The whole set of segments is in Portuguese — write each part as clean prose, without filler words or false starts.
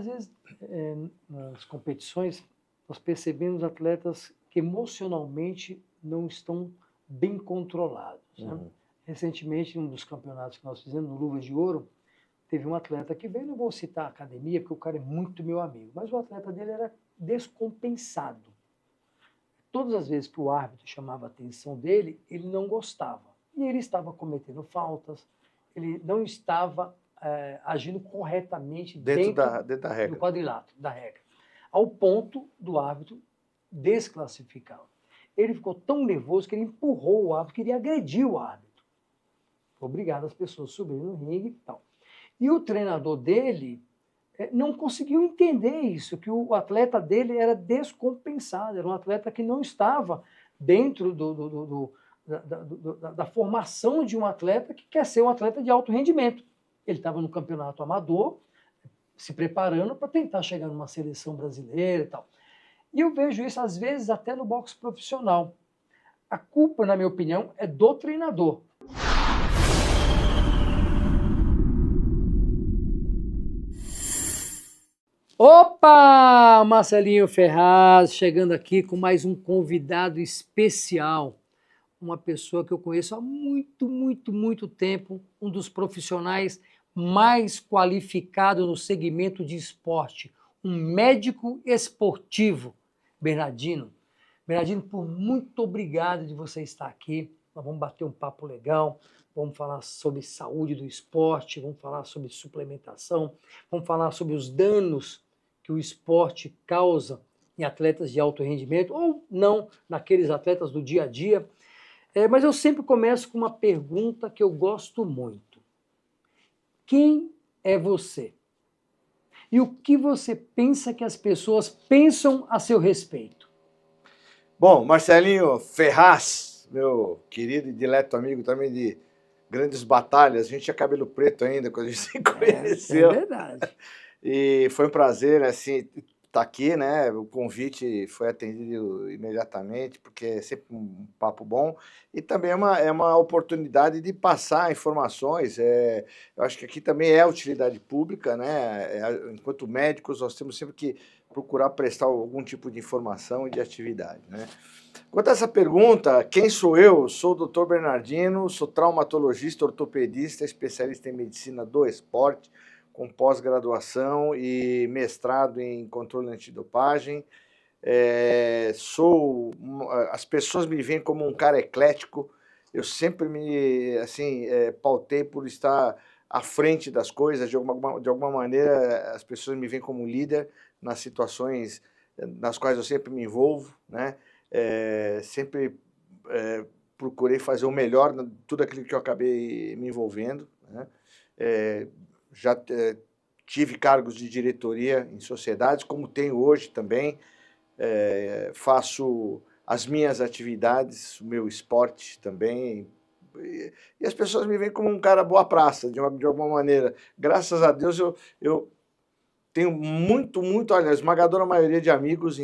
às vezes, nas competições, nós percebemos atletas que emocionalmente não estão bem controlados. Né? Recentemente, em um dos campeonatos que nós fizemos, no Luvas de Ouro, teve um atleta que veio, não vou citar a academia, porque o cara é muito meu amigo, mas o atleta dele era descompensado. Todas as vezes que o árbitro chamava a atenção dele, ele não gostava. E ele estava cometendo faltas, ele não estava agindo corretamente dentro da regra. do quadrilátero, da regra, ao ponto do árbitro desclassificá-lo. Ele ficou tão nervoso que ele empurrou o árbitro, queria agredir o árbitro. Obrigado as pessoas subirem no ringue e tal. E o treinador dele não conseguiu entender isso, que o atleta dele era descompensado, era um atleta que não estava dentro da formação de um atleta que quer ser um atleta de alto rendimento. Ele estava no campeonato amador, se preparando para tentar chegar numa seleção brasileira e tal. E eu vejo isso, às vezes, até no boxe profissional. A culpa, na minha opinião, é do treinador. Opa! Marcelinho Ferraz chegando aqui com mais um convidado especial. Uma pessoa que eu conheço há muito tempo, um dos profissionais mais qualificados no segmento de esporte, um médico esportivo, Bernardino. Bernardino, por muito obrigado de você estar aqui. Nós vamos bater um papo legal, vamos falar sobre saúde do esporte, vamos falar sobre suplementação, vamos falar sobre os danos que o esporte causa em atletas de alto rendimento, ou não, naqueles atletas do dia a dia. Mas eu sempre começo com uma pergunta que eu gosto muito. Quem é você? E o que você pensa que as pessoas pensam a seu respeito? Bom, Marcelinho Ferraz, meu querido e dileto amigo também de grandes batalhas, a gente tinha cabelo preto ainda quando a gente se conheceu. É verdade. E foi um prazer, assim, estar aqui, né? O convite foi atendido imediatamente, porque é sempre um papo bom. E também é uma oportunidade de passar informações. Eu acho que aqui também é utilidade pública, né? Enquanto médicos, nós temos sempre que procurar prestar algum tipo de informação e de atividade, né? Quanto a essa pergunta, quem sou eu? Sou o Dr. Bernardino, sou traumatologista, ortopedista, especialista em medicina do esporte, com pós-graduação e mestrado em controle antidopagem. As pessoas me veem como um cara eclético. Eu sempre me pautei por estar à frente das coisas. De alguma maneira, as pessoas me veem como líder nas situações nas quais eu sempre me envolvo, né? Sempre procurei fazer o melhor em tudo aquilo que eu acabei me envolvendo, né? Já tive cargos de diretoria em sociedades, como tenho hoje também. Faço as minhas atividades, o meu esporte também. E as pessoas me veem como um cara boa praça, de alguma maneira. Graças a Deus, eu tenho olha, a esmagadora maioria de amigos,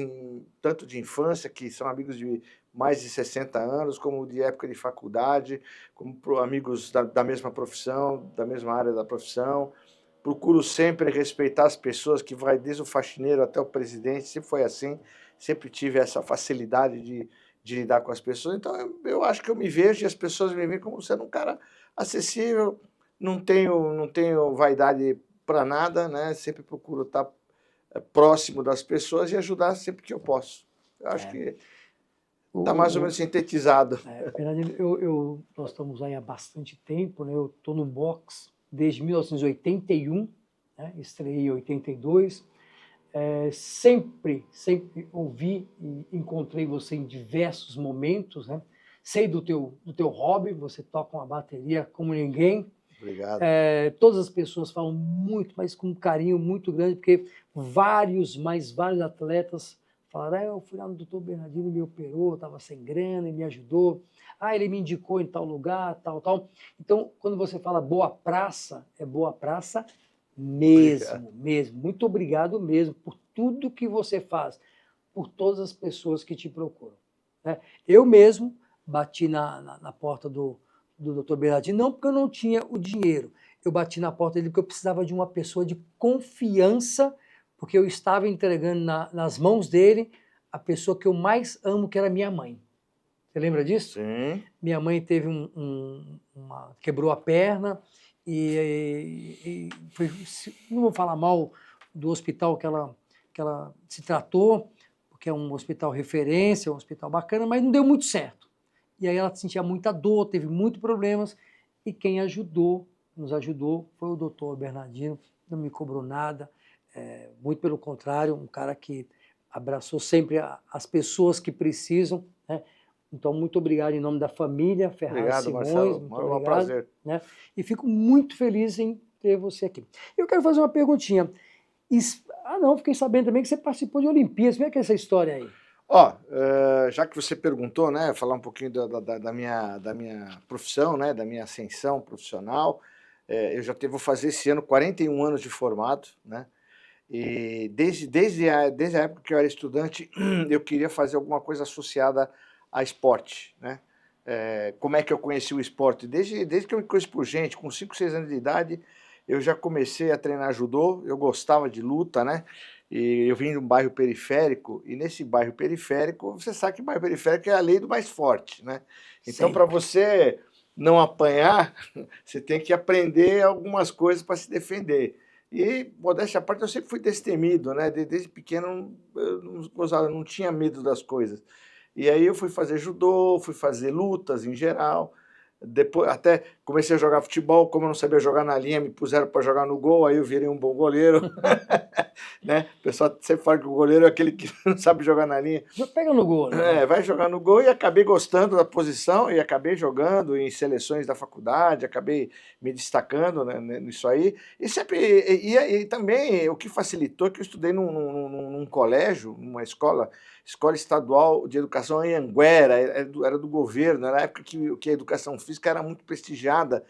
tanto de infância, que são amigos de mais de 60 anos, como de época de faculdade, como amigos da mesma profissão, da mesma área da profissão. Procuro sempre respeitar as pessoas, que vai desde o faxineiro até o presidente, sempre foi assim, sempre tive essa facilidade de lidar com as pessoas. Então, eu acho que eu me vejo e as pessoas me veem como sendo um cara acessível, não tenho vaidade para nada, né? Sempre procuro estar próximo das pessoas e ajudar sempre que eu posso. Eu acho que está mais ou menos sintetizado. Bernardino, nós estamos aí há bastante tempo, né? Eu estou no boxe desde 1981, né? Estreiei em 82. Sempre ouvi e encontrei você em diversos momentos, né? Sei do teu hobby, você toca uma bateria como ninguém. Obrigado. Todas as pessoas falam muito, mas com um carinho muito grande, porque vários atletas falaram: eu fui lá no doutor Bernardino, me operou, estava sem grana, ele me ajudou. Ele me indicou em tal lugar, tal. Então, quando você fala boa praça, é boa praça mesmo. Muito obrigado mesmo por tudo que você faz, por todas as pessoas que te procuram, né? Eu mesmo bati na porta do Dr. Bernardino, não porque eu não tinha o dinheiro. Eu bati na porta dele porque eu precisava de uma pessoa de confiança porque eu estava entregando nas mãos dele a pessoa que eu mais amo, que era minha mãe. Você lembra disso? Sim. Minha mãe teve quebrou a perna não vou falar mal do hospital que ela se tratou, porque é um hospital referência, um hospital bacana, mas não deu muito certo. E aí ela sentia muita dor, teve muitos problemas, e quem nos ajudou, foi o doutor Bernardino, não me cobrou nada, muito pelo contrário, um cara que abraçou sempre as pessoas que precisam, né? Então, muito obrigado em nome da família Ferraz Obrigado, Simões, Marcelo. muito É um obrigado. prazer. Né? E fico muito feliz em ter você aqui. Eu quero fazer uma perguntinha. Não, fiquei sabendo também que você participou de Olimpíadas. Como é que é essa história aí? Ó, já que você perguntou, né, falar um pouquinho da minha profissão, né, da minha ascensão profissional, vou fazer esse ano 41 anos de formado, né, e desde a época que eu era estudante, eu queria fazer alguma coisa associada a esporte, né. Como é que eu conheci o esporte? Desde que eu me conheço por gente, com 5, 6 anos de idade, eu já comecei a treinar judô, eu gostava de luta, né? E eu vim de um bairro periférico, e nesse bairro periférico, você sabe que o bairro periférico é a lei do mais forte, né? Então, para Sempre. você não apanhar, você tem que aprender algumas coisas para se defender. E, modéstia à parte, eu sempre fui destemido, né? Desde pequeno, eu não tinha medo das coisas. E aí eu fui fazer judô, fui fazer lutas em geral. Depois até comecei a jogar futebol, como eu não sabia jogar na linha, me puseram para jogar no gol, aí eu virei um bom goleiro. Né? O pessoal sempre fala que o goleiro é aquele que não sabe jogar na linha. Pega no gol, né? Vai jogar no gol, e acabei gostando da posição e acabei jogando em seleções da faculdade, acabei me destacando, né, nisso aí. E sempre e também o que facilitou é que eu estudei num colégio, numa escola estadual de educação em Anguera, era do governo, era a época que a educação física era muito prestigiada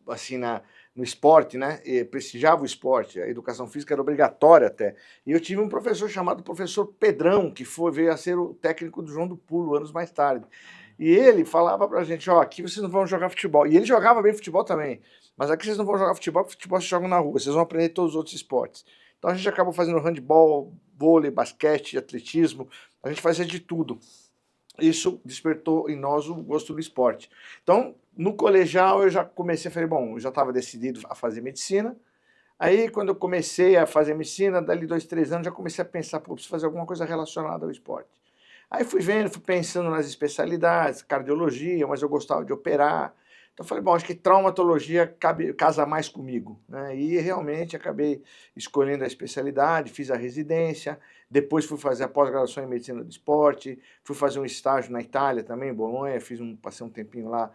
assim, no esporte, né? E prestigiava o esporte, a educação física era obrigatória até. E eu tive um professor chamado professor Pedrão, que veio a ser o técnico do João do Pulo, anos mais tarde. E ele falava pra gente, ó, aqui vocês não vão jogar futebol. E ele jogava bem futebol também. Mas aqui vocês não vão jogar futebol, porque futebol vocês jogam na rua, vocês vão aprender todos os outros esportes. Então a gente acabou fazendo handball, vôlei, basquete, atletismo, a gente fazia de tudo. Isso despertou em nós o gosto do esporte. Então, no colegial eu já comecei, falei, bom, eu já estava decidido a fazer medicina. Aí, quando eu comecei a fazer medicina, dali 2, 3 anos, já comecei a pensar, pô, preciso fazer alguma coisa relacionada ao esporte. Aí fui vendo, fui pensando nas especialidades, cardiologia, mas eu gostava de operar. Então falei, bom, acho que traumatologia casa mais comigo, né? E realmente acabei escolhendo a especialidade, fiz a residência, depois fui fazer a pós-graduação em medicina do esporte, fui fazer um estágio na Itália também, em Bolonha, passei um tempinho lá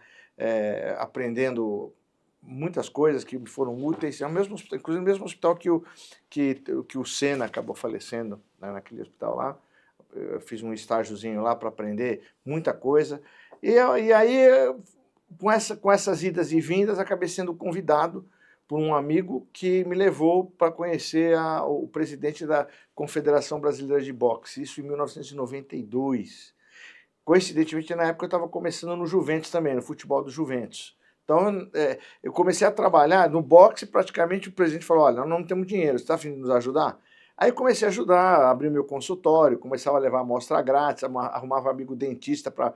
aprendendo muitas coisas que me foram úteis, inclusive no mesmo hospital que o Senna acabou falecendo, né, naquele hospital lá. Eu fiz um estágiozinho lá para aprender muita coisa. E aí, com essas idas e vindas, acabei sendo convidado por um amigo que me levou para conhecer o presidente da Confederação Brasileira de Boxe, isso em 1992. Coincidentemente, na época eu estava começando no Juventus também, no futebol do Juventus. Então, eu comecei a trabalhar no boxe, praticamente o presidente falou, olha, nós não temos dinheiro, você está afim de nos ajudar? Aí comecei a ajudar, abri meu consultório, começava a levar amostra grátis, arrumava amigo dentista para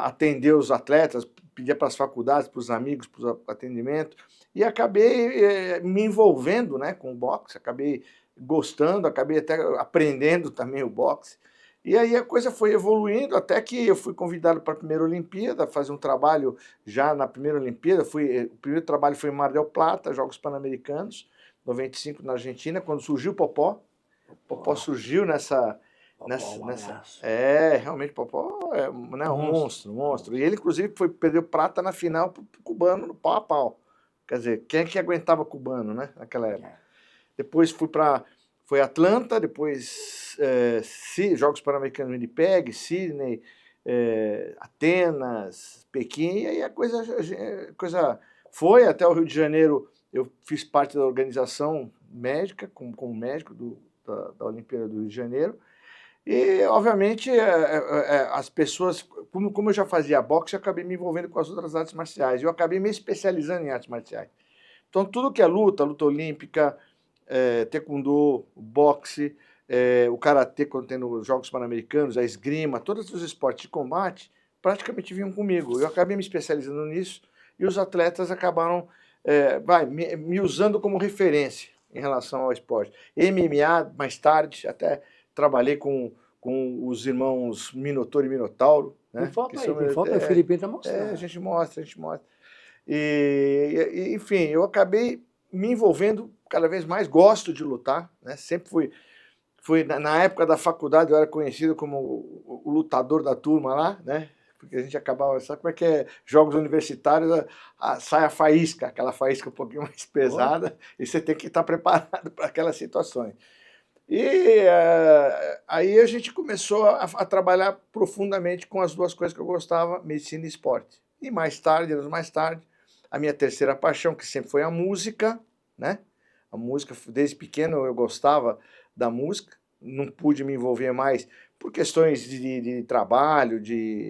atender os atletas, pedia para as faculdades, para os amigos, para o atendimento, e acabei me envolvendo, né, com o boxe, acabei gostando, acabei até aprendendo também o boxe. E aí a coisa foi evoluindo até que eu fui convidado para a primeira Olimpíada, fazer um trabalho já na primeira Olimpíada. O primeiro trabalho foi em Mar del Plata, Jogos Pan-Americanos, 95 na Argentina, quando surgiu o Popó. O Popó surgiu realmente o Popó é um monstro. E ele, inclusive, perdeu prata na final para o cubano no pau a pau. Quer dizer, quem é que aguentava cubano, né, naquela época? Depois foi Atlanta, depois Jogos Pan-Americanos de Winnipeg, Sydney, Atenas, Pequim, e aí a coisa foi até o Rio de Janeiro. Eu fiz parte da organização médica, como médico da Olimpíada do Rio de Janeiro, e obviamente as pessoas, como eu já fazia boxe, eu acabei me envolvendo com as outras artes marciais, eu acabei me especializando em artes marciais. Então tudo que é luta olímpica, taekwondo, boxe, o karatê, quando tem nos Jogos Pan-Americanos, a esgrima, todos os esportes de combate praticamente vinham comigo. Eu acabei me especializando nisso e os atletas acabaram me usando como referência em relação ao esporte. MMA, mais tarde, até trabalhei com os irmãos Minotauro e Minotauro. Né? Tem foto aí, o Felipe está mostrando. A gente mostra. Enfim, eu acabei me envolvendo cada vez mais, gosto de lutar, né? Sempre fui na época da faculdade, eu era conhecido como o lutador da turma lá, né? Porque a gente acabava, sabe como é que é? Jogos universitários, sai a faísca, aquela faísca um pouquinho mais pesada, e você tem que estar preparado para aquelas situações. E aí a gente começou a trabalhar profundamente com as duas coisas que eu gostava, medicina e esporte. E mais tarde, anos mais tarde, a minha terceira paixão, que sempre foi a música, né? A música, desde pequeno eu gostava da música, não pude me envolver mais por questões de trabalho,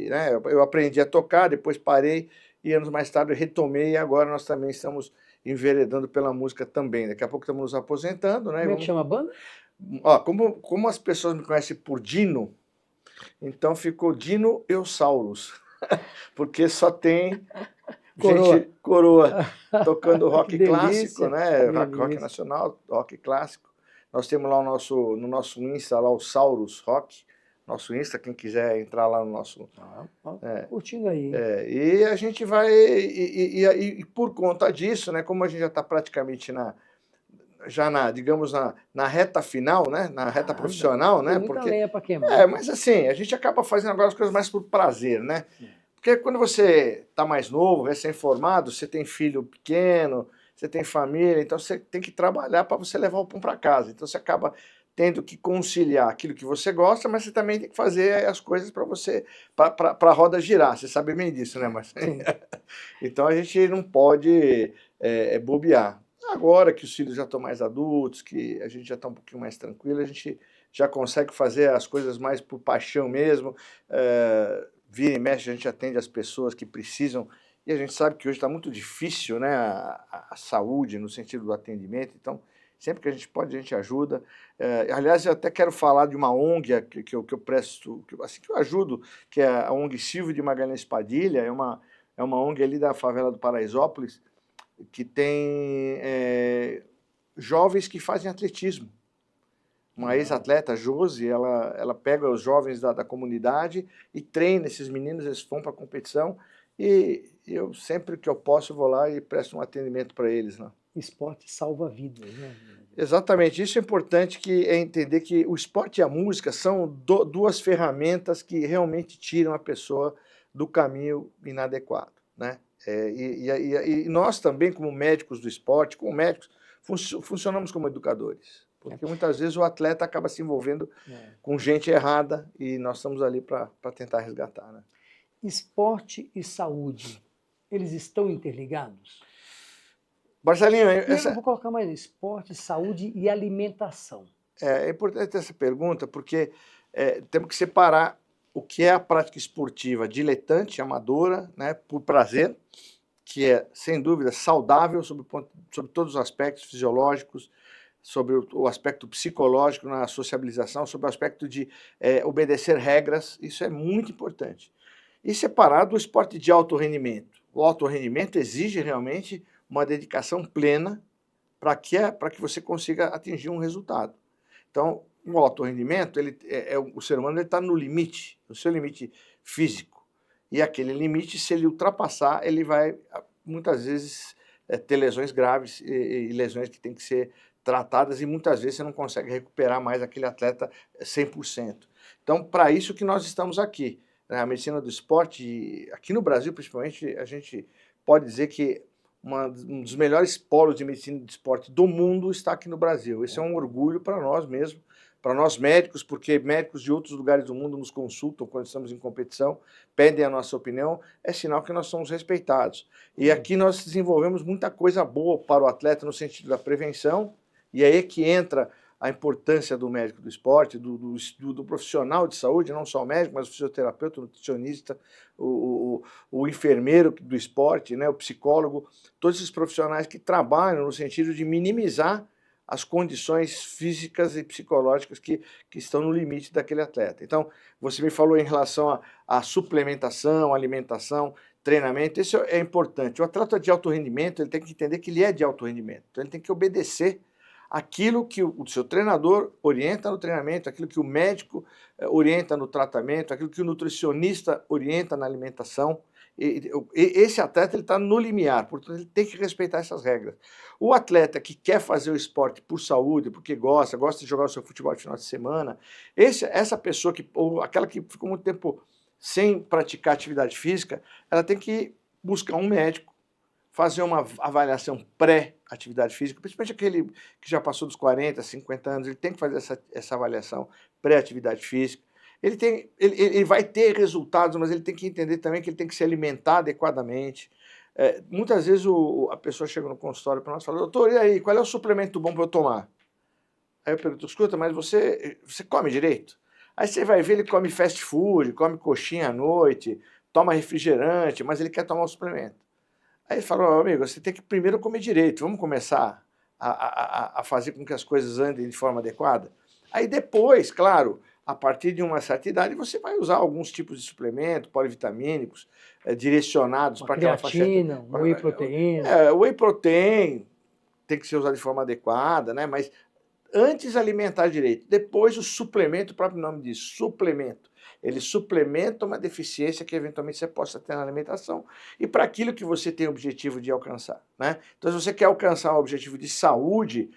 né? Eu aprendi a tocar, depois parei, e anos mais tarde eu retomei, e agora nós também estamos enveredando pela música também. Daqui a pouco estamos nos aposentando, né? Como é que chama a banda? Como as pessoas me conhecem por Dino, então ficou Dino Eusaurus, porque só tem gente coroa tocando rock clássico, né? Rock nacional, rock clássico. Nós temos lá no nosso Insta, lá o Saurus Rock, nosso Insta, quem quiser entrar lá no nosso... curtindo aí. E a gente vai... E por conta disso, né? Como a gente já está praticamente digamos, na reta final, né? Na reta profissional, né? Muita lenha para queimar. Mas assim, a gente acaba fazendo agora as coisas mais por prazer, né? Porque quando você está mais novo, recém-formado, você tem filho pequeno, você tem família, então você tem que trabalhar para você levar o pão para casa. Então você acaba tendo que conciliar aquilo que você gosta, mas você também tem que fazer as coisas para você, para a roda girar. Você sabe bem disso, né, Marcelo? Então a gente não pode bobear. Agora que os filhos já estão mais adultos, que a gente já está um pouquinho mais tranquilo, a gente já consegue fazer as coisas mais por paixão mesmo. Vira e mexe, a gente atende as pessoas que precisam, e a gente sabe que hoje está muito difícil, né, a saúde no sentido do atendimento, então sempre que a gente pode, a gente ajuda. Aliás, eu até quero falar de uma ONG que eu presto, assim que eu ajudo, que é a ONG Silvio de Magalhães Padilha, é uma ONG ali da favela do Paraisópolis, que tem jovens que fazem atletismo. Uma ex-atleta, Josi, ela pega os jovens da comunidade e treina esses meninos, eles vão para a competição, e eu sempre que eu posso vou lá e presto um atendimento para eles. Né? Esporte salva vidas, né? Exatamente, isso é importante, que entender que o esporte e a música são duas ferramentas que realmente tiram a pessoa do caminho inadequado. Né? E nós também, como médicos do esporte, como médicos, funcionamos como educadores. Porque muitas vezes o atleta acaba se envolvendo com gente errada e nós estamos ali para tentar resgatar. Né? Esporte e saúde, eles estão interligados? Marcelinho, eu vou colocar mais esporte, saúde e alimentação. É importante essa pergunta porque temos que separar o que é a prática esportiva diletante, amadora, né, por prazer, que é, sem dúvida, saudável sobre todos os aspectos fisiológicos, sobre o aspecto psicológico na sociabilização, sobre o aspecto de obedecer regras, isso é muito importante. E separado do esporte de alto rendimento. O alto rendimento exige realmente uma dedicação plena para que você consiga atingir um resultado. Então, o alto rendimento, o ser humano está no limite, no seu limite físico. E aquele limite, se ele ultrapassar, ele vai, muitas vezes, ter lesões graves e lesões que têm que ser tratadas, e muitas vezes você não consegue recuperar mais aquele atleta 100%. Então, para isso que nós estamos aqui. A medicina do esporte, aqui no Brasil, principalmente, a gente pode dizer que um dos melhores polos de medicina do esporte do mundo está aqui no Brasil. Esse é um orgulho para nós mesmo, para nós médicos, porque médicos de outros lugares do mundo nos consultam quando estamos em competição, pedem a nossa opinião, é sinal que nós somos respeitados. E aqui nós desenvolvemos muita coisa boa para o atleta no sentido da prevenção, e aí é que entra a importância do médico do esporte, do profissional de saúde, não só o médico, mas o fisioterapeuta, o nutricionista, o enfermeiro do esporte, né, o psicólogo, todos esses profissionais que trabalham no sentido de minimizar as condições físicas e psicológicas que estão no limite daquele atleta. Então, você me falou em relação à suplementação, alimentação, treinamento, isso é importante. O atleta de alto rendimento, ele tem que entender que ele é de alto rendimento, então ele tem que obedecer aquilo que o seu treinador orienta no treinamento, aquilo que o médico orienta no tratamento, aquilo que o nutricionista orienta na alimentação. Esse atleta está no limiar, portanto ele tem que respeitar essas regras. O atleta que quer fazer o esporte por saúde, porque gosta de jogar o seu futebol de final de semana, essa pessoa, ou aquela que ficou muito tempo sem praticar atividade física, ela tem que buscar um médico, fazer uma avaliação pré-atividade física, principalmente aquele que já passou dos 40, 50 anos, ele tem que fazer essa avaliação pré-atividade física. Ele vai ter resultados, mas ele tem que entender também que ele tem que se alimentar adequadamente. Muitas vezes a pessoa chega no consultório para nós e fala, doutor, e aí, qual é o suplemento bom para eu tomar? Aí eu pergunto, escuta, mas você come direito? Aí você vai ver, ele come fast food, come coxinha à noite, toma refrigerante, mas ele quer tomar um suplemento. Aí ele falou, oh, amigo, você tem que primeiro comer direito, vamos começar a fazer com que as coisas andem de forma adequada? Aí depois, claro, a partir de uma certa idade, você vai usar alguns tipos de suplemento, polivitamínicos, direcionados para aquela faixa. Creatina, whey proteína. Whey protein tem que ser usado de forma adequada, né? Mas antes alimentar direito, depois o suplemento, o próprio nome diz, suplemento. Ele suplementa uma deficiência que eventualmente você possa ter na alimentação e para aquilo que você tem o objetivo de alcançar, né? Então, se você quer alcançar um objetivo de saúde,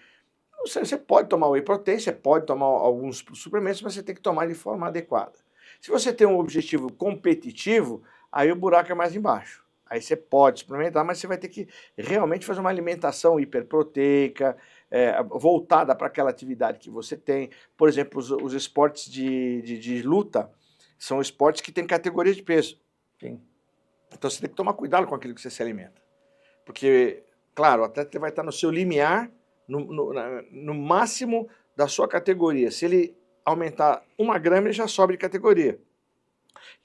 você pode tomar whey protein, você pode tomar alguns suplementos, mas você tem que tomar de forma adequada. Se você tem um objetivo competitivo, aí o buraco é mais embaixo. Aí você pode suplementar, mas você vai ter que realmente fazer uma alimentação hiperproteica, voltada para aquela atividade que você tem. Por exemplo, os esportes de luta são esportes que têm categoria de peso. Sim. Então você tem que tomar cuidado com aquilo que você se alimenta. Porque, claro, o atleta vai estar no seu limiar, no máximo da sua categoria. Se ele aumentar 1 grama, ele já sobe de categoria.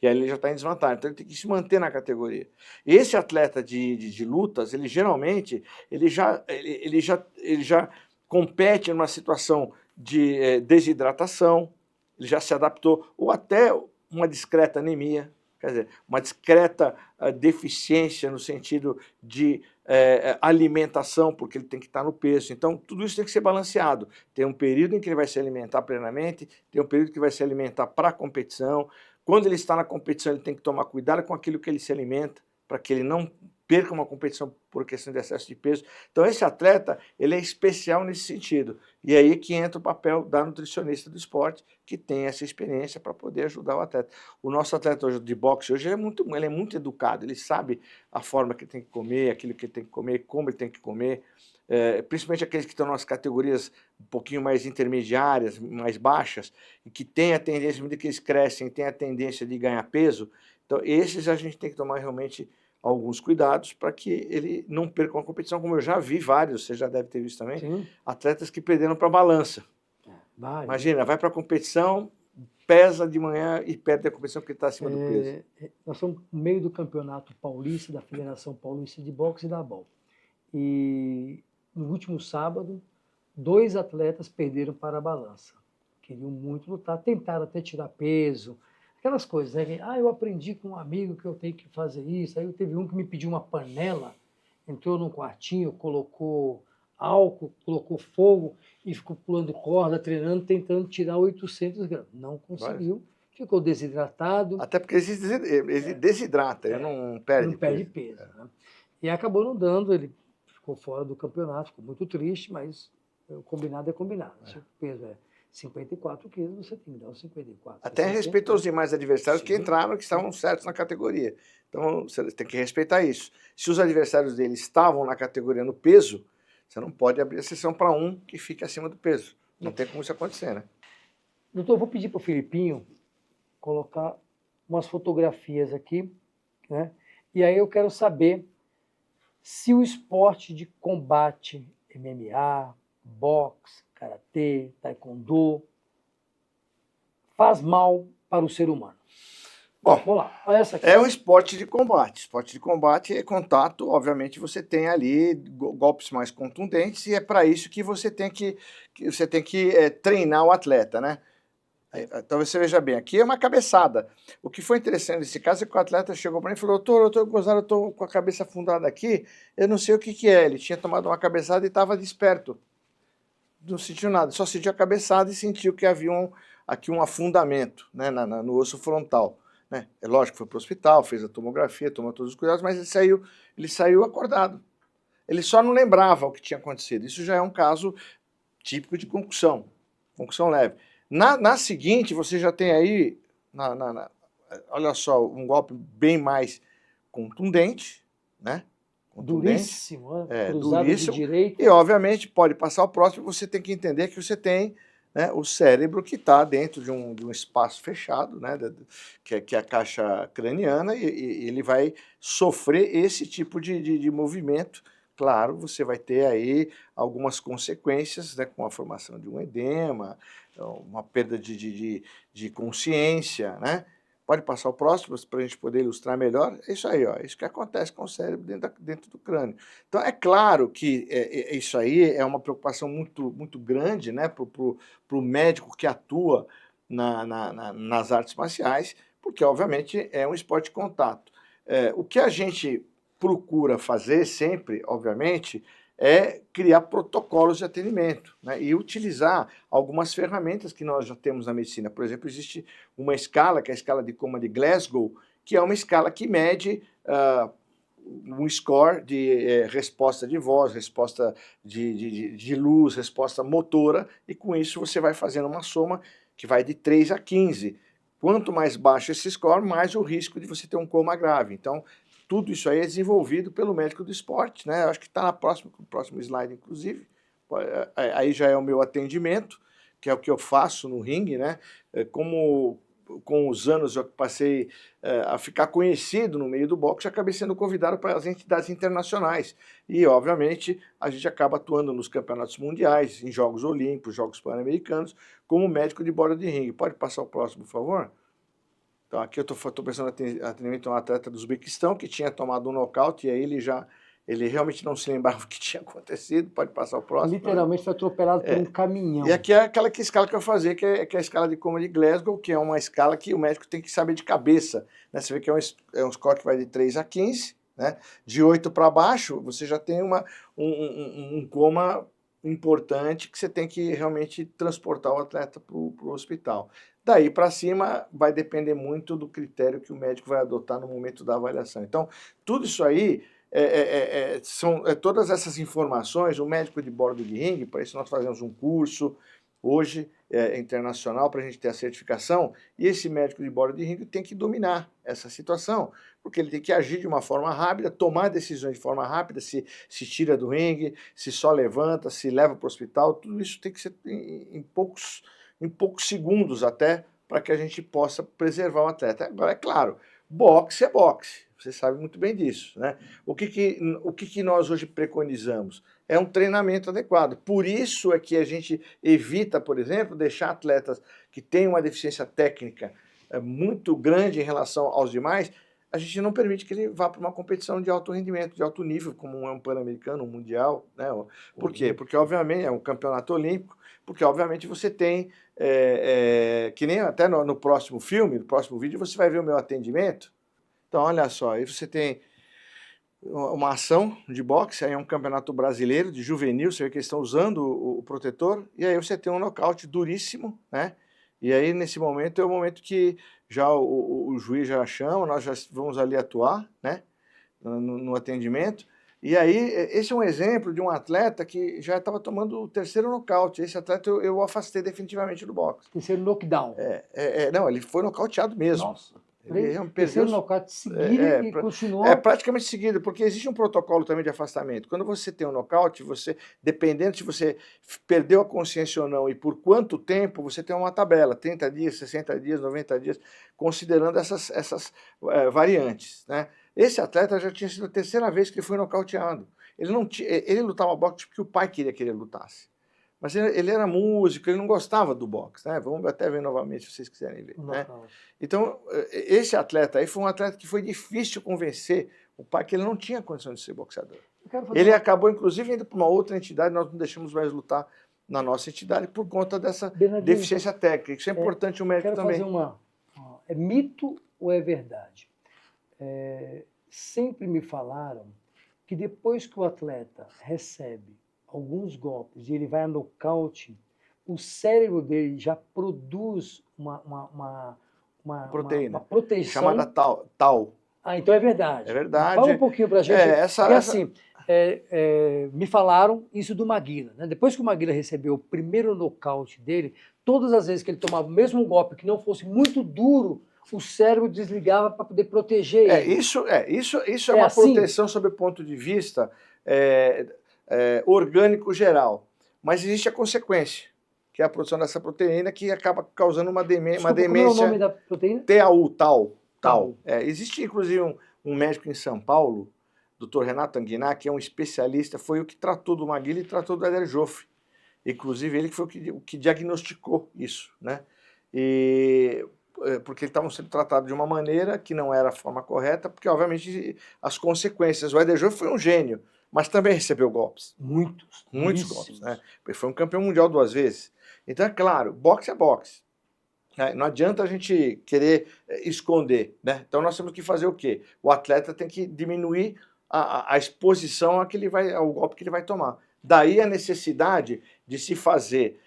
E aí ele já está em desvantagem, então ele tem que se manter na categoria. Esse atleta de lutas, ele geralmente, ele já compete numa situação de desidratação, ele já se adaptou, ou até uma discreta anemia, quer dizer, uma discreta deficiência no sentido de alimentação, porque ele tem que estar no peso. Então, tudo isso tem que ser balanceado. Tem um período em que ele vai se alimentar plenamente, tem um período que vai se alimentar para a competição. Quando ele está na competição, ele tem que tomar cuidado com aquilo que ele se alimenta, para que ele não perca uma competição por questão de excesso de peso. Então, esse atleta, ele é especial nesse sentido. E aí que entra o papel da nutricionista do esporte, que tem essa experiência para poder ajudar o atleta. O nosso atleta hoje, de boxe hoje, ele é muito educado, ele sabe a forma que ele tem que comer, aquilo que ele tem que comer, como ele tem que comer, principalmente aqueles que estão nas categorias um pouquinho mais intermediárias, mais baixas, e que têm a tendência, à medida que eles crescem, têm a tendência de ganhar peso. Então, esses a gente tem que tomar realmente alguns cuidados para que ele não perca uma competição, como eu já vi vários, você já deve ter visto também, Sim. Atletas que perderam para a balança. Imagina, vai para a competição, pesa de manhã e perde a competição porque está acima do peso. Nós estamos no meio do campeonato paulista, da Federação Paulista de Boxe e da BOL. E no último sábado, 2 atletas perderam para a balança. Queriam muito lutar, tentaram até tirar peso, aquelas coisas, né? Eu aprendi com um amigo que eu tenho que fazer isso. Aí teve um que me pediu uma panela, entrou num quartinho, colocou álcool, colocou fogo e ficou pulando corda, treinando, tentando tirar 800 gramas. Não conseguiu, ficou desidratado. Até porque ele desidrata, ele não perde peso. Né? E acabou não dando, ele ficou fora do campeonato, ficou muito triste, mas o combinado é combinado. Se o peso é 54 quilos, você tem que dar os 54. Até respeito aos demais adversários que entraram, que estavam certos na categoria. Então, você tem que respeitar isso. Se os adversários dele estavam na categoria no peso, você não pode abrir a sessão para um que fique acima do peso. Não tem como isso acontecer, né? Doutor, eu vou pedir para o Filipinho colocar umas fotografias aqui, né? E aí eu quero saber se o esporte de combate, MMA, boxe, karatê, taekwondo, faz mal para o ser humano. Bom, Vamos lá, olha essa aqui. é um esporte de combate. Esporte de combate é contato, obviamente você tem ali golpes mais contundentes e é para isso que você tem que treinar o atleta, né? Então você veja bem, aqui é uma cabeçada. O que foi interessante nesse caso é que o atleta chegou para mim e falou: doutor, eu estou com a cabeça afundada aqui, eu não sei o que é. Ele tinha tomado uma cabeçada e estava desperto. Não sentiu nada, só sentiu a cabeçada e sentiu que havia aqui um afundamento, né, no osso frontal. Né? É lógico que foi para o hospital, fez a tomografia, tomou todos os cuidados, mas ele saiu acordado. Ele só não lembrava o que tinha acontecido. Isso já é um caso típico de concussão leve. Na seguinte, você já tem aí, olha só, um golpe bem mais contundente, né? Duríssimo, né? Cruzado Duríssimo. de direita. E, obviamente, pode passar o próximo, você tem que entender que você tem, né, o cérebro que está dentro de um espaço fechado, né, que é a caixa craniana, e ele vai sofrer esse tipo de movimento. Claro, você vai ter aí algumas consequências, né, com a formação de um edema, uma perda de consciência, né? Pode passar o próximo para a gente poder ilustrar melhor. É isso aí, ó, isso que acontece com o cérebro dentro do crânio. Então, é claro que isso aí é uma preocupação muito, muito grande, né, para o médico que atua nas artes marciais, porque, obviamente, é um esporte de contato. O que a gente procura fazer sempre, obviamente, é criar protocolos de atendimento, né, e utilizar algumas ferramentas que nós já temos na medicina. Por exemplo, existe uma escala, que é a escala de Coma de Glasgow, que é uma escala que mede um score de resposta de voz, resposta de luz, resposta motora, e com isso você vai fazendo uma soma que vai de 3 a 15. Quanto mais baixo esse score, mais o risco de você ter um coma grave. Então, tudo isso aí é desenvolvido pelo médico do esporte, né? Eu acho que está no próximo slide, inclusive. Aí já é o meu atendimento, que é o que eu faço no ringue, né? Como com os anos eu passei a ficar conhecido no meio do boxe, acabei sendo convidado para as entidades internacionais. E, obviamente, a gente acaba atuando nos campeonatos mundiais, em Jogos Olímpicos, Jogos Pan-Americanos, como médico de borda de ringue. Pode passar o próximo, por favor? Então, aqui eu estou prestando atendimento a um atleta do Uzbequistão que tinha tomado um nocaute e aí ele realmente não se lembrava o que tinha acontecido. Pode passar o próximo. Literalmente foi atropelado por um caminhão. E aqui é aquela escala que eu fazia, que é a escala de Coma de Glasgow, que é uma escala que o médico tem que saber de cabeça. Né? Você vê que é um score que vai de 3 a 15, né? De 8 para baixo, você já tem um coma importante que você tem que realmente transportar o atleta para o hospital. Daí para cima vai depender muito do critério que o médico vai adotar no momento da avaliação. Então, tudo isso aí são todas essas informações. O médico de bordo de ringue, para isso nós fazemos um curso hoje internacional para a gente ter a certificação, e esse médico de bordo de ringue tem que dominar essa situação, porque ele tem que agir de uma forma rápida, tomar decisões de forma rápida, se tira do ringue, se só levanta, se leva para o hospital, tudo isso tem que ser em poucos segundos até, para que a gente possa preservar o atleta. Agora, é claro, boxe é boxe, você sabe muito bem disso, né? O que nós hoje preconizamos? É um treinamento adequado. Por isso é que a gente evita, por exemplo, deixar atletas que têm uma deficiência técnica muito grande em relação aos demais, a gente não permite que ele vá para uma competição de alto rendimento, de alto nível, como é um Pan-Americano, um Mundial, né? Por quê? Porque, obviamente, é um campeonato olímpico, porque, obviamente, você tem, que nem até no próximo filme, no próximo vídeo, você vai ver o meu atendimento. Então, olha só, aí você tem uma ação de boxe, aí é um campeonato brasileiro de juvenil, você vê que eles estão usando o protetor, e aí você tem um nocaute duríssimo, né? E aí, nesse momento, é o momento que já o juiz já chama, nós já vamos ali atuar, né? No atendimento. E aí, esse é um exemplo de um atleta que já estava tomando o terceiro nocaute. Esse atleta eu afastei definitivamente do boxe. Terceiro knockdown. Não, ele foi nocauteado mesmo. Nossa. Ele terceiro nocaute seguido e continuou. Praticamente seguido, porque existe um protocolo também de afastamento. Quando você tem um nocaute, dependendo se você perdeu a consciência ou não e por quanto tempo, você tem uma tabela, 30 dias, 60 dias, 90 dias, considerando essas variantes, né? Esse atleta já tinha sido a terceira vez que ele foi nocauteado. Ele lutava boxe porque o pai queria que ele lutasse. Mas ele era músico, ele não gostava do boxe, né? Vamos até ver novamente, se vocês quiserem ver, né? Então, esse atleta aí foi um atleta que foi difícil convencer o pai que ele não tinha condição de ser boxeador. Ele acabou, inclusive, indo para uma outra entidade, nós não deixamos mais lutar na nossa entidade por conta dessa deficiência técnica. Isso é importante o médico também. Quero fazer é mito ou é verdade? Sempre me falaram que depois que o atleta recebe alguns golpes e ele vai a nocaute, o cérebro dele já produz uma proteção. Chamada tau. Ah, então é verdade. É verdade. Fala um pouquinho pra gente. Porque assim, me falaram isso do Maguila, né? Depois que o Maguila recebeu o primeiro nocaute dele, todas as vezes que ele tomava o mesmo golpe que não fosse muito duro, o cérebro desligava para poder proteger ele. Isso é uma assim? Proteção sob o ponto de vista orgânico geral. Mas existe a consequência, que é a produção dessa proteína que acaba causando uma demência. Qual é o nome da proteína? Tau. Existe, inclusive, um médico em São Paulo, Dr. Renato Anguiná, que é um especialista, foi o que tratou do Maguila e tratou do Éder Joffre. Inclusive, ele que foi o que diagnosticou isso, né? Porque eles estavam sendo tratados de uma maneira que não era a forma correta, porque, obviamente, as consequências. O Éder Joffre foi um gênio, mas também recebeu golpes. Muitos golpes, né? Ele foi um campeão mundial 2 vezes. Então, é claro, boxe é boxe. Não adianta a gente querer esconder, né? Então nós temos que fazer o quê? O atleta tem que diminuir a exposição ao golpe que ele vai tomar. Daí a necessidade de se fazer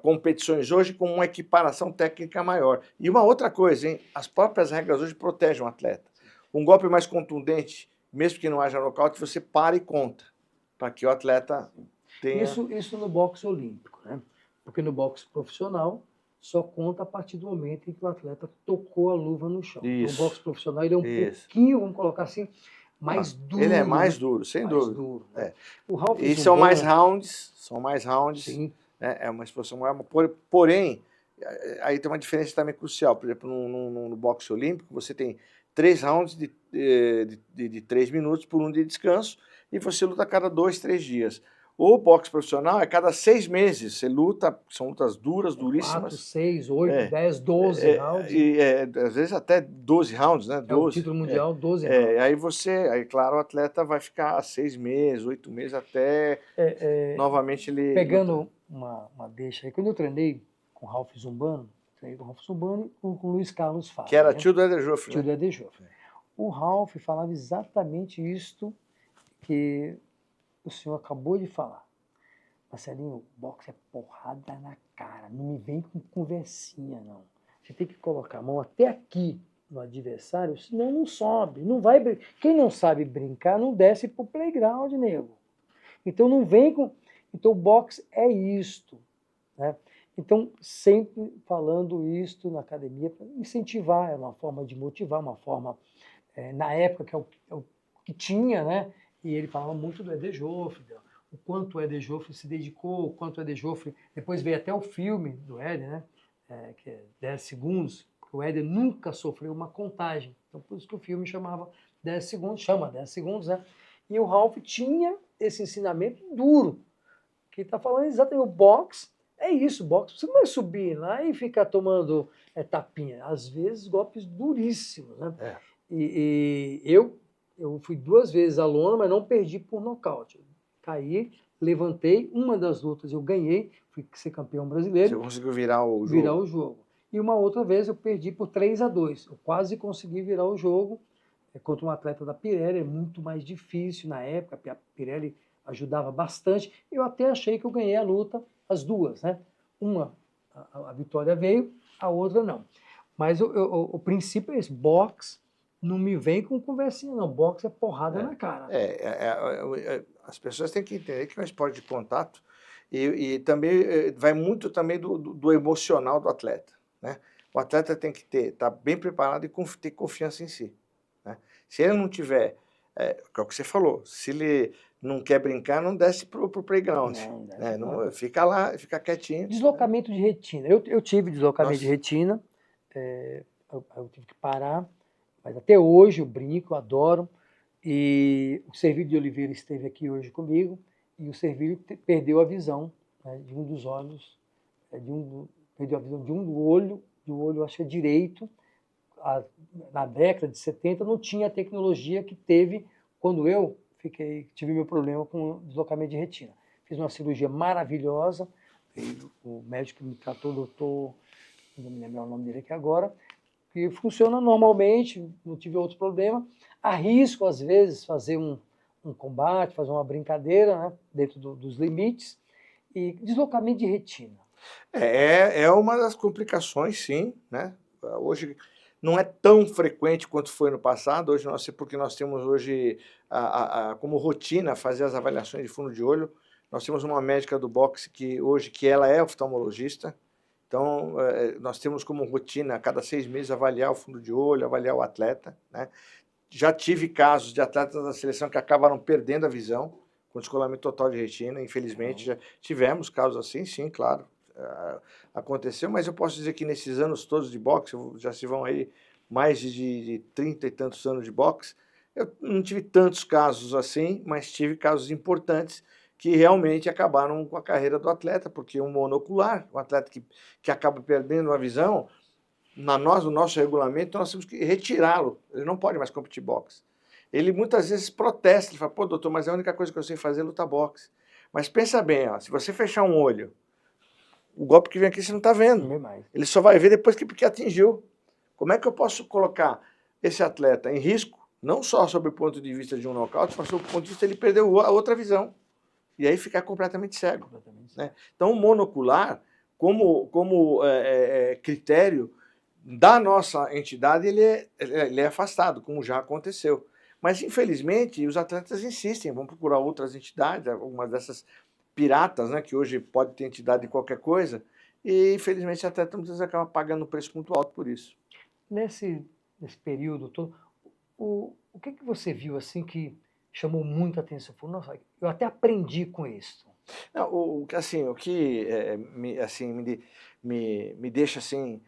competições hoje com uma equiparação técnica maior. E uma outra coisa, hein? As próprias regras hoje protegem o atleta. Um golpe mais contundente, mesmo que não haja nocaute, você para e conta, para que o atleta tenha... Isso no boxe olímpico, né? Porque no boxe profissional só conta a partir do momento em que o atleta tocou a luva no chão. Então, o boxe profissional ele é um pouquinho, vamos colocar assim, mais duro. Ele é mais duro, sem dúvida. Duro, né? E são mais rounds, Sim. Né? É uma exposição maior, porém, aí tem uma diferença também crucial. Por exemplo, no boxe olímpico, você tem 3 rounds de 3 minutos por um dia de descanso e você luta a cada 2, 3 dias. O boxe profissional é cada 6 meses. Você luta, são lutas duras, duríssimas. 4, 6, 8, 10, 12 rounds. Às vezes até 12 rounds, né? 12. O título mundial, 12 rounds. Aí, claro, o atleta vai ficar 6 meses, 8 meses, até novamente ele... Pegando uma deixa aí, quando eu treinei com o Ralph Zumbano e com o Luiz Carlos Fábio. Que era tio do Éder Joffre. Tio do Éder Joffre. O Ralph falava exatamente isto que o senhor acabou de falar. Marcelinho, boxe é porrada na cara. Não me vem com conversinha, não. Você tem que colocar a mão até aqui no adversário, senão não sobe. Não vai. Quem não sabe brincar não desce pro playground, nego. Então não vem com. Então o boxe é isto, né? Então, sempre falando isto na academia para incentivar, é uma forma de motivar, uma forma, na época, que é o que tinha, né? E ele falava muito do Éder Joffre, o quanto o Éder Joffre se dedicou, o quanto o Éder Joffre... Depois veio até o filme do Éder, né? Que é 10 segundos, porque o Éder nunca sofreu uma contagem. Então, por isso que o filme chamava 10 segundos, chama 10 segundos, né? E o Ralph tinha esse ensinamento duro, que está falando exatamente, o boxe é isso, boxe. Você não vai subir lá e ficar tomando tapinha. Às vezes, golpes duríssimos, né? E eu fui 2 vezes à lona, mas não perdi por nocaute. Caí, levantei, uma das lutas eu ganhei, fui ser campeão brasileiro. Você conseguiu virar o jogo? Virar o jogo. E uma outra vez eu perdi por 3-2. Eu quase consegui virar o jogo contra um atleta da Pirelli, é muito mais difícil na época, a Pirelli ajudava bastante. Eu até achei que eu ganhei a luta, as duas, né? Uma, a vitória veio, a outra não. Mas o princípio é esse, boxe não me vem com conversinha, não. Boxe é porrada na cara. As pessoas têm que entender que é um esporte de contato e também vai muito também do emocional do atleta, né? O atleta tem que estar bem preparado e ter confiança em si, né? Se ele não tiver, é o que você falou, se ele não quer brincar, não desce pro playground, né? Não, fica lá, fica quietinho. Deslocamento de retina. Eu tive deslocamento de retina, eu tive que parar, mas até hoje eu brinco, eu adoro. E o Servílio de Oliveira esteve aqui hoje comigo, e o Servílio perdeu a visão, né, de um dos olhos, perdeu a visão de um olho, do olho, acho que é direito. Na década de 70 não tinha a tecnologia que teve quando eu tive meu problema com deslocamento de retina. Fiz uma cirurgia maravilhosa, o médico que me tratou, doutor, não vou me lembrar o nome dele aqui agora, que funciona normalmente, não tive outro problema. Arrisco, às vezes, fazer um combate, fazer uma brincadeira, né, dentro dos limites. E deslocamento de retina. É uma das complicações, sim, né? Hoje não é tão frequente quanto foi no passado, hoje porque nós temos hoje como rotina fazer as avaliações de fundo de olho. Nós temos uma médica do boxe que ela é oftalmologista, então nós temos como rotina a cada 6 meses avaliar o fundo de olho, avaliar o atleta, né? Já tive casos de atletas da seleção que acabaram perdendo a visão com descolamento total de retina, infelizmente já tivemos casos assim, sim, claro, aconteceu, mas eu posso dizer que nesses anos todos de boxe, já se vão aí mais de 30 e tantos anos de boxe, eu não tive tantos casos assim, mas tive casos importantes que realmente acabaram com a carreira do atleta, porque um monocular, um atleta que acaba perdendo a visão, no nosso regulamento, nós temos que retirá-lo, ele não pode mais competir boxe. Ele muitas vezes protesta, ele fala, pô, doutor, mas a única coisa que eu sei fazer é lutar boxe. Mas pensa bem, ó, se você fechar um olho, o golpe que vem aqui você não está vendo. Ele só vai ver depois porque atingiu. Como é que eu posso colocar esse atleta em risco, não só sob o ponto de vista de um nocaute, mas sob o ponto de vista de ele perder a outra visão. E aí ficar completamente cego. Né? Então, o monocular, como critério da nossa entidade, ele é afastado, como já aconteceu. Mas, infelizmente, os atletas insistem, vão procurar outras entidades, algumas dessas piratas, né, que hoje pode ter entidade de qualquer coisa, e, infelizmente, o atleta muitas vezes acaba pagando um preço muito alto por isso. Nesse período todo, o que você viu assim que chamou muita atenção? Falou, nossa, eu até aprendi com isso. Não, o que me deixa assim,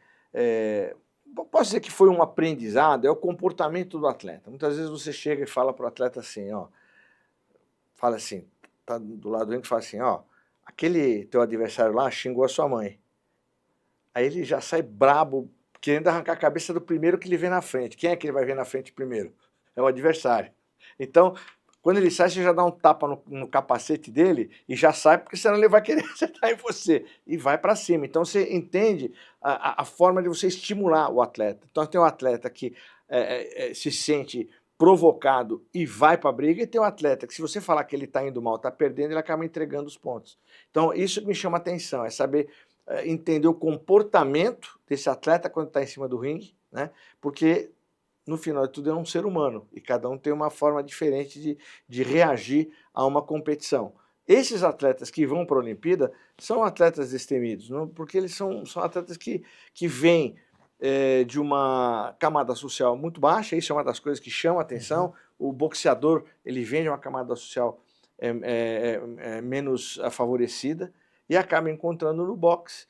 posso dizer que foi um aprendizado, é o comportamento do atleta. Muitas vezes você chega e fala para o atleta assim, ó, fala assim, tá do lado dele e fala assim, ó, aquele teu adversário lá xingou a sua mãe. Aí ele já sai brabo, querendo arrancar a cabeça do primeiro que ele vê na frente. Quem é que ele vai ver na frente primeiro? É o adversário. Então, quando ele sai, você já dá um tapa no capacete dele e já sai, porque senão ele vai querer acertar em você. E vai para cima. Então, você entende a forma de você estimular o atleta. Então, tem um atleta que se sente provocado e vai para a briga, e tem um atleta que, se você falar que ele está indo mal, está perdendo, ele acaba entregando os pontos. Então, isso que me chama a atenção, é saber entender o comportamento desse atleta quando está em cima do ringue, né? Porque no final de tudo é um ser humano e cada um tem uma forma diferente de reagir a uma competição. Esses atletas que vão para a Olimpíada são atletas destemidos, não? Porque eles são atletas que vêm de uma camada social muito baixa, isso é uma das coisas que chama a atenção. O boxeador, ele vem de uma camada social menos favorecida, e acaba encontrando no boxe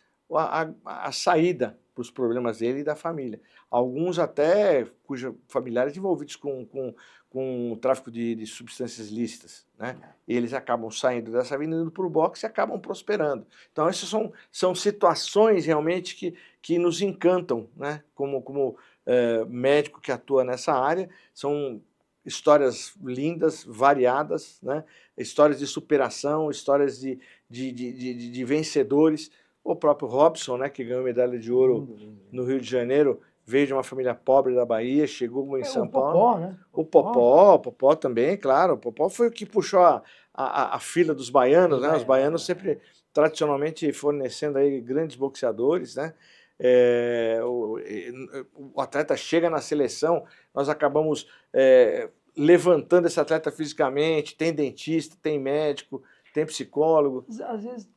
a saída para os problemas dele e da família. Alguns até cujos familiares envolvidos com o tráfico de substâncias lícitas, né? E eles acabam saindo dessa vida, indo para o boxe e acabam prosperando. Então, essas são situações realmente que nos encantam, né? Como médico que atua nessa área, são histórias lindas, variadas, né? Histórias de superação, histórias de vencedores. O próprio Robson, né, que ganhou medalha de ouro no Rio de Janeiro, veio de uma família pobre da Bahia, chegou em São Paulo. O Popó, né? O Popó também, claro. O Popó foi o que puxou a fila dos baianos, né? Os baianos sempre, tradicionalmente, fornecendo aí grandes boxeadores, né? O atleta chega na seleção, nós acabamos levantando esse atleta fisicamente, tem dentista, tem médico, tem psicólogo. Às vezes,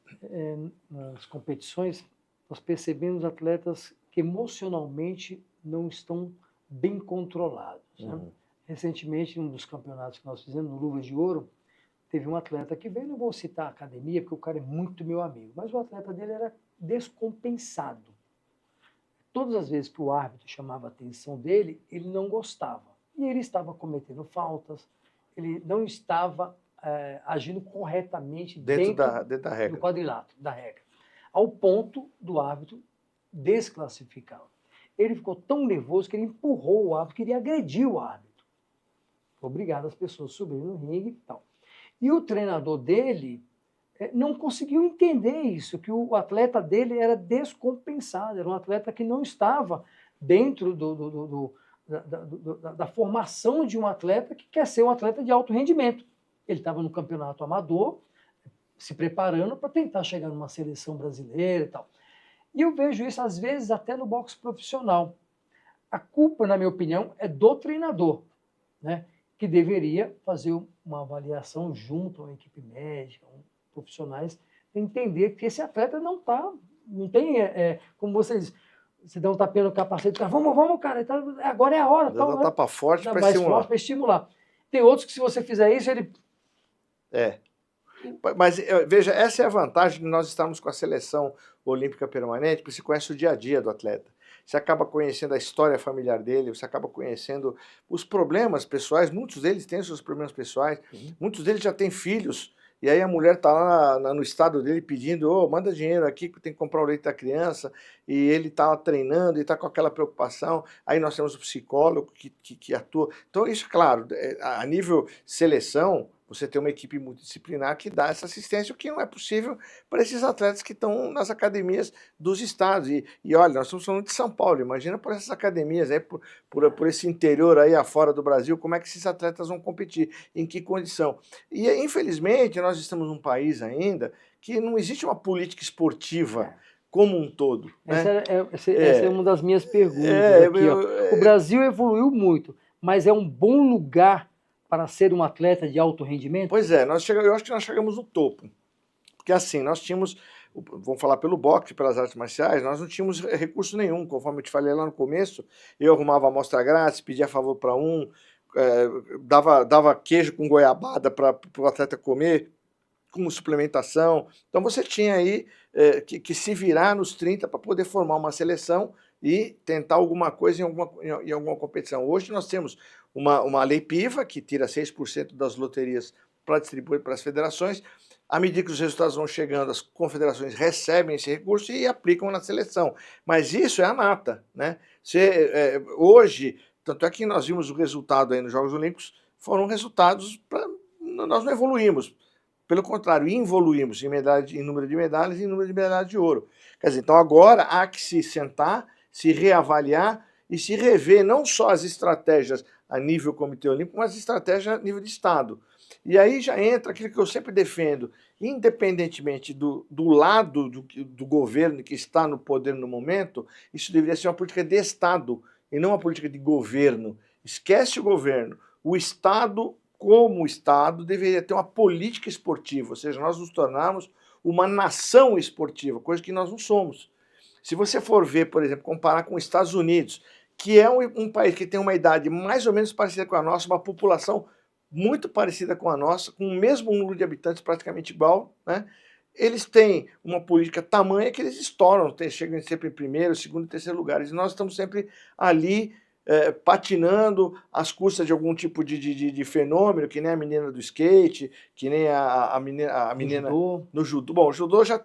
nas competições, nós percebemos atletas que emocionalmente não estão bem controlados. Né? Recentemente, em um dos campeonatos que nós fizemos, no Luvas de Ouro, teve um atleta que veio, não vou citar a academia, porque o cara é muito meu amigo, mas o atleta dele era descompensado. Todas as vezes que o árbitro chamava a atenção dele, ele não gostava. E ele estava cometendo faltas, ele não estava agindo corretamente Dentro dentro da do regra. quadrilátero, da regra, ao ponto do árbitro desclassificá-lo. Ele ficou tão nervoso que ele empurrou o árbitro, queria agredir o árbitro. Foi obrigado as pessoas a subirem no ringue e tal. E o treinador dele não conseguiu entender isso, que o atleta dele era descompensado, era um atleta que não estava dentro da formação de um atleta que quer ser um atleta de alto rendimento. Ele estava no campeonato amador, se preparando para tentar chegar numa seleção brasileira e tal. E eu vejo isso, às vezes, até no boxe profissional. A culpa, na minha opinião, é do treinador, né? Que deveria fazer uma avaliação junto à equipe médica, profissionais, para entender que esse atleta não tem, como vocês, se dá um tapinha no capacete, vamos, cara, agora é a hora. Dá um tapa forte para mais estimular. forte para estimular. Tem outros que, se você fizer isso, ele... Mas veja, essa é a vantagem de nós estarmos com a seleção olímpica permanente, porque você conhece o dia a dia do atleta. Você acaba conhecendo a história familiar dele, você acaba conhecendo os problemas pessoais, muitos deles têm seus problemas pessoais, muitos deles já têm filhos, e aí a mulher está lá no estado dele pedindo, manda dinheiro aqui que tem que comprar o leite da criança, e ele está treinando e está com aquela preocupação. Aí nós temos o psicólogo que atua. Então isso, claro, a nível seleção, você tem uma equipe multidisciplinar que dá essa assistência, o que não é possível para esses atletas que estão nas academias dos estados. E olha, nós estamos falando de São Paulo, imagina por essas academias, aí, por esse interior aí afora do Brasil, como é que esses atletas vão competir, em que condição. E infelizmente nós estamos num país ainda que não existe uma política esportiva como um todo. Essa é uma das minhas perguntas aqui. O Brasil evoluiu muito, mas é um bom lugar para ser um atleta de alto rendimento? Pois é, eu acho que nós chegamos no topo. Porque assim, nós tínhamos, vamos falar pelo boxe, pelas artes marciais, nós não tínhamos recurso nenhum, conforme eu te falei lá no começo, eu arrumava amostra grátis, pedia favor para dava queijo com goiabada para o atleta comer, como suplementação. Então você tinha aí que se virar nos 30 para poder formar uma seleção e tentar alguma coisa em alguma competição. Hoje nós temos uma lei PIVA, que tira 6% das loterias para distribuir para as federações. À medida que os resultados vão chegando, as confederações recebem esse recurso e aplicam na seleção. Mas isso é a nata, né? Hoje, tanto é que nós vimos o resultado aí nos Jogos Olímpicos, foram resultados, nós não evoluímos. Pelo contrário, evoluímos em número de medalhas e em número de medalhas de ouro. Quer dizer, então agora há que se sentar, se reavaliar e se rever não só as estratégias a nível Comitê Olímpico, mas estratégia a nível de Estado. E aí já entra aquilo que eu sempre defendo, independentemente do lado do governo que está no poder no momento, isso deveria ser uma política de Estado e não uma política de governo. Esquece o governo. O Estado, como Estado, deveria ter uma política esportiva, ou seja, nós nos tornarmos uma nação esportiva, coisa que nós não somos. Se você for ver, por exemplo, comparar com os Estados Unidos, que é um país que tem uma idade mais ou menos parecida com a nossa, uma população muito parecida com a nossa, com o mesmo número de habitantes praticamente igual, né? Eles têm uma política tamanha que eles estouram, chegam sempre em primeiro, segundo e terceiro lugares. E nós estamos sempre ali patinando às custas de algum tipo de fenômeno, que nem a menina do skate, que nem a menina no judô. Bom, o judô já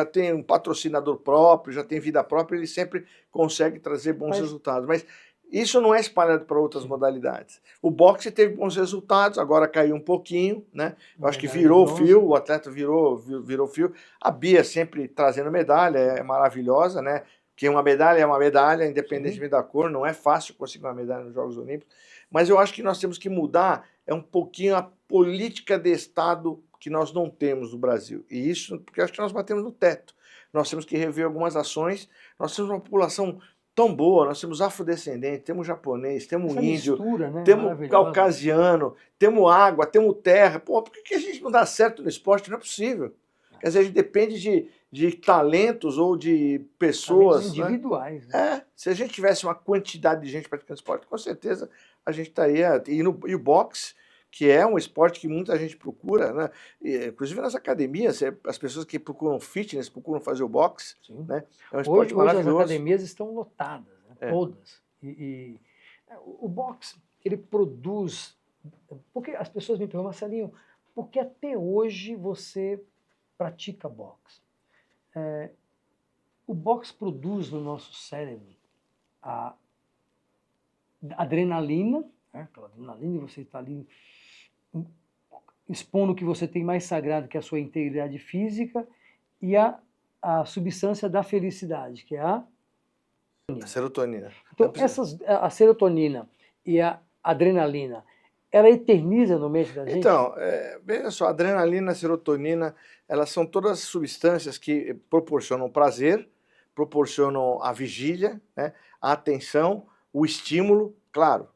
tem um patrocinador próprio, já tem vida própria, ele sempre consegue trazer bons resultados. Mas isso não é espalhado para outras modalidades. O boxe teve bons resultados, agora caiu um pouquinho, né? Eu acho que virou o fio, o atleta virou fio. A Bia sempre trazendo medalha, é maravilhosa, né? Que uma medalha é uma medalha, independentemente da cor, não é fácil conseguir uma medalha nos Jogos Olímpicos, mas eu acho que nós temos que mudar um pouquinho a política de Estado que nós não temos no Brasil. E isso, porque eu acho que nós batemos no teto. Nós temos que rever algumas ações, nós temos uma população tão boa, nós temos afrodescendente, temos japonês, temos índio, mistura, né? Temos caucasiano, temos água, temos terra. Pô, por que a gente não dá certo no esporte? Não é possível. Quer dizer, a gente depende de talentos ou de pessoas individuais. Né? Se a gente tivesse uma quantidade de gente praticando esporte, com certeza a gente estaria... E o boxe, que é um esporte que muita gente procura, né? Inclusive nas academias, as pessoas que procuram fitness procuram fazer o boxe. Né? É um esporte maravilhoso. Hoje as academias estão lotadas, né? Todas. O boxe, ele produz... Porque as pessoas me perguntam, Marcelinho, porque até hoje você pratica boxe. O boxe produz no nosso cérebro a adrenalina, né? Aquela adrenalina, e você está ali expondo o que você tem mais sagrado, que é a sua integridade física, e a substância da felicidade, que é a Serotonina. Então, a serotonina e a adrenalina, ela eterniza no mente da gente? Então, veja só, adrenalina, serotonina, elas são todas substâncias que proporcionam prazer, proporcionam a vigília, né, a atenção, o estímulo, claro.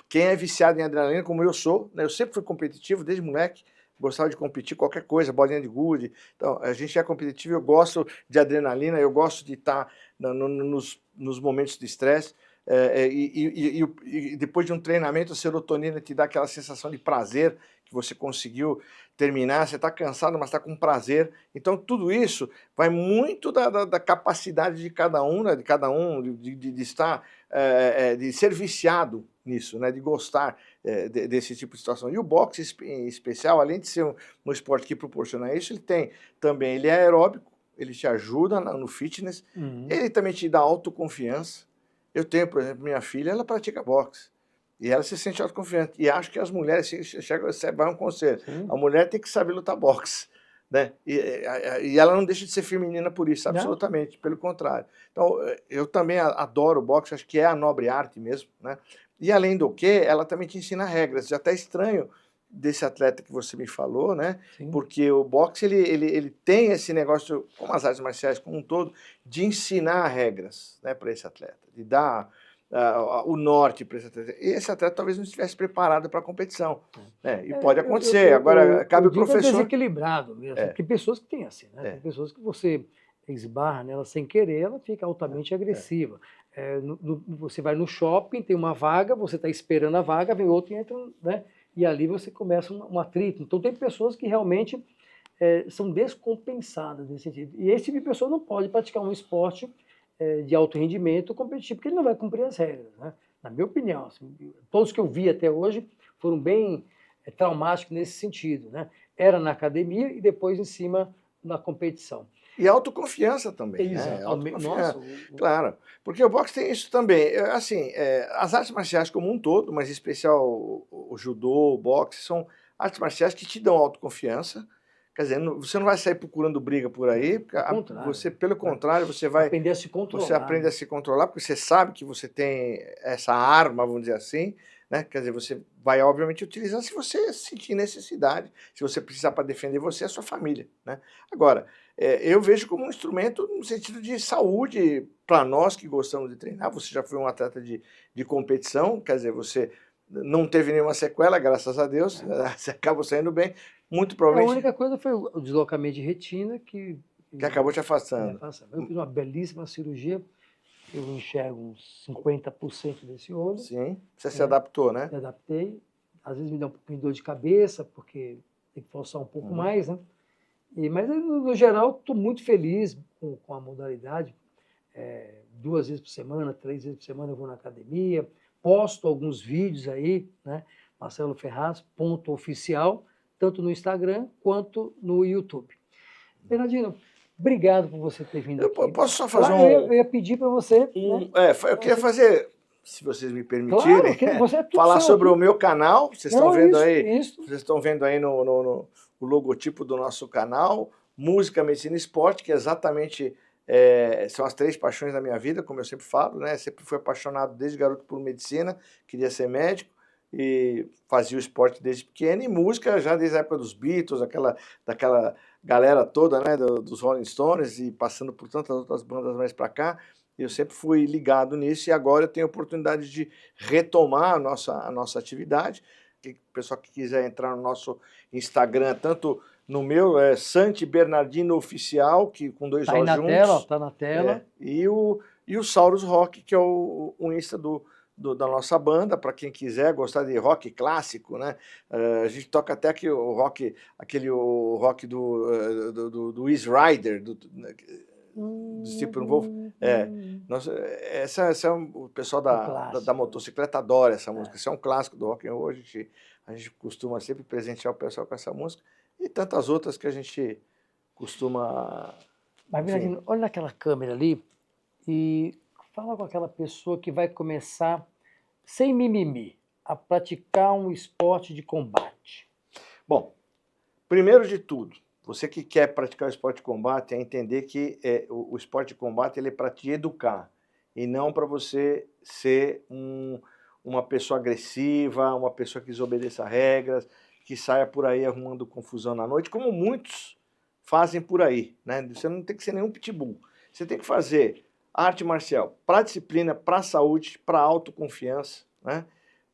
Quem é viciado em adrenalina, como eu sou, né, eu sempre fui competitivo desde moleque, gostava de competir qualquer coisa, bolinha de gude. Então, a gente é competitivo, eu gosto de adrenalina, eu gosto de estar nos momentos de estresse. E depois de um treinamento, a serotonina te dá aquela sensação de prazer, que você conseguiu terminar, você está cansado, mas está com prazer. Então, tudo isso vai muito da capacidade de cada um, né, de estar, de ser viciado nisso, né, de gostar desse tipo de situação. E o boxe, em especial, além de ser um esporte que proporciona isso, ele é aeróbico, ele te ajuda no fitness, ele também te dá autoconfiança. Eu tenho, por exemplo, minha filha, ela pratica boxe. E ela se sente autoconfiante. E acho que as mulheres, vai um conselho, a mulher tem que saber lutar boxe. Né? E ela não deixa de ser feminina por isso, absolutamente, pelo contrário. Então, eu também adoro boxe, acho que é a nobre arte mesmo. Né? E além do que, ela também te ensina regras. Já até estranho desse atleta que você me falou, né? Sim. Porque o boxe ele tem esse negócio, como as artes marciais como um todo, de ensinar regras, né, para esse atleta, de dar o norte para esse atleta. E esse atleta talvez não estivesse preparado para a competição, né? E pode acontecer. Agora cabe o professor. É desequilibrado mesmo. Tem pessoas que têm assim, né? Tem pessoas que você esbarra nela sem querer, ela fica altamente agressiva. Você vai no shopping, tem uma vaga, você está esperando a vaga, vem outro e entra, né? E ali você começa um atrito. Então, tem pessoas que realmente são descompensadas nesse sentido. E esse tipo de pessoa não pode praticar um esporte de alto rendimento competitivo, porque ele não vai cumprir as regras. Né? Na minha opinião, assim, todos que eu vi até hoje foram bem traumáticos nesse sentido. Né? Era na academia e depois em cima na competição. E autoconfiança também, né? Autoconfiança. Claro, porque o boxe tem isso também. Assim, as artes marciais como um todo, mas em especial o judô, o boxe, são artes marciais que te dão autoconfiança. Quer dizer, você não vai sair procurando briga por aí, pelo contrário, você vai aprender a se controlar. Você aprende a se controlar, porque você sabe que você tem essa arma, vamos dizer assim, né? Quer dizer, você vai obviamente utilizar se você sentir necessidade, se você precisar para defender você e a sua família, né? Agora, eu vejo como um instrumento no sentido de saúde para nós que gostamos de treinar. Você já foi um atleta de competição, quer dizer, você não teve nenhuma sequela, graças a Deus, você acabou saindo bem, muito provavelmente. A única coisa foi o deslocamento de retina que acabou te afastando. Eu fiz uma belíssima cirurgia, eu enxergo uns 50% desse olho. Sim, você se adaptou, né? Me adaptei. Às vezes me dá um pouquinho de dor de cabeça, porque tem que forçar um pouco mais, né? Mas, no geral, estou muito feliz com a modalidade. 2 vezes por semana, 3 vezes por semana eu vou na academia, posto alguns vídeos aí, né? Marcelo Ferraz, .oficial, tanto no Instagram quanto no YouTube. Bernardino, obrigado por você ter vindo aqui. Eu posso só fazer eu ia pedir para você... eu queria fazer, se vocês me permitirem, falar sobre o meu canal. Vocês estão vendo aí? Vocês estão vendo aí no o logotipo do nosso canal, Música, Medicina e Esporte, que exatamente são as 3 paixões da minha vida, como eu sempre falo, né? Sempre fui apaixonado desde garoto por medicina, queria ser médico e fazia o esporte desde pequeno, e música já desde a época dos Beatles, daquela galera toda, né? Dos Rolling Stones, e passando por tantas outras bandas mais para cá. Eu sempre fui ligado nisso e agora eu tenho a oportunidade de retomar a nossa atividade. O pessoal que quiser entrar no nosso Instagram, tanto no meu, Santi Bernardino Oficial, que com 2 Os juntos. Tá na tela. E o Saurus Rock, que é o Insta da nossa banda, para quem quiser gostar de rock clássico, né? A gente toca até aqui o rock do Easy Rider, do Stephen Wolf. O pessoal da motocicleta adora essa música. Isso é um clássico do rock and roll. A gente A gente costuma sempre presentear o pessoal com essa música e tantas outras que a gente costuma... Mas, Bernardino, olha naquela câmera ali e fala com aquela pessoa que vai começar, sem mimimi, a praticar um esporte de combate. Bom, primeiro de tudo, você que quer praticar o esporte de combate é entender que o esporte de combate ele é para te educar e não para você ser uma pessoa agressiva, uma pessoa que desobedeça regras, que saia por aí arrumando confusão na noite, como muitos fazem por aí, né? Você não tem que ser nenhum pitbull. Você tem que fazer arte marcial para disciplina, para saúde, para autoconfiança, né?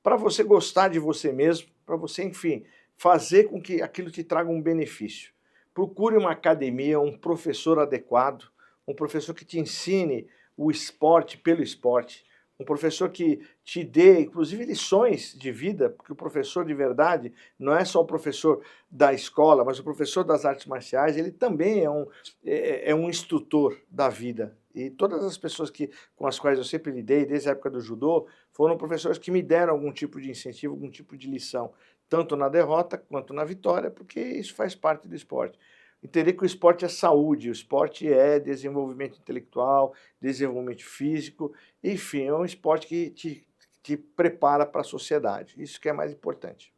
Para você gostar de você mesmo, para você, enfim, fazer com que aquilo te traga um benefício. Procure uma academia, um professor adequado, um professor que te ensine o esporte pelo esporte, um professor que te dê, inclusive, lições de vida, porque o professor de verdade não é só o professor da escola, mas o professor das artes marciais, ele também é um instrutor da vida. E todas as pessoas com as quais eu sempre lidei, desde a época do judô, foram professores que me deram algum tipo de incentivo, algum tipo de lição, tanto na derrota quanto na vitória, porque isso faz parte do esporte. Entender que o esporte é saúde, o esporte é desenvolvimento intelectual, desenvolvimento físico, enfim, é um esporte que te prepara para a sociedade. Isso que é mais importante.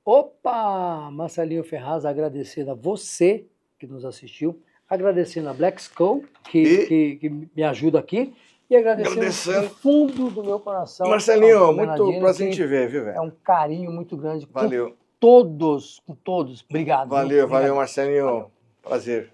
Opa! Marcelinho Ferraz, agradecendo a você que nos assistiu, agradecendo a Black Skull, que me ajuda aqui, e agradecendo do fundo do meu coração. Marcelinho, muito prazer em te ver, viu, velho? É um carinho muito grande. Valeu. Com todos. Obrigado. Valeu, Obrigado. Marcelinho. Valeu. Prazer.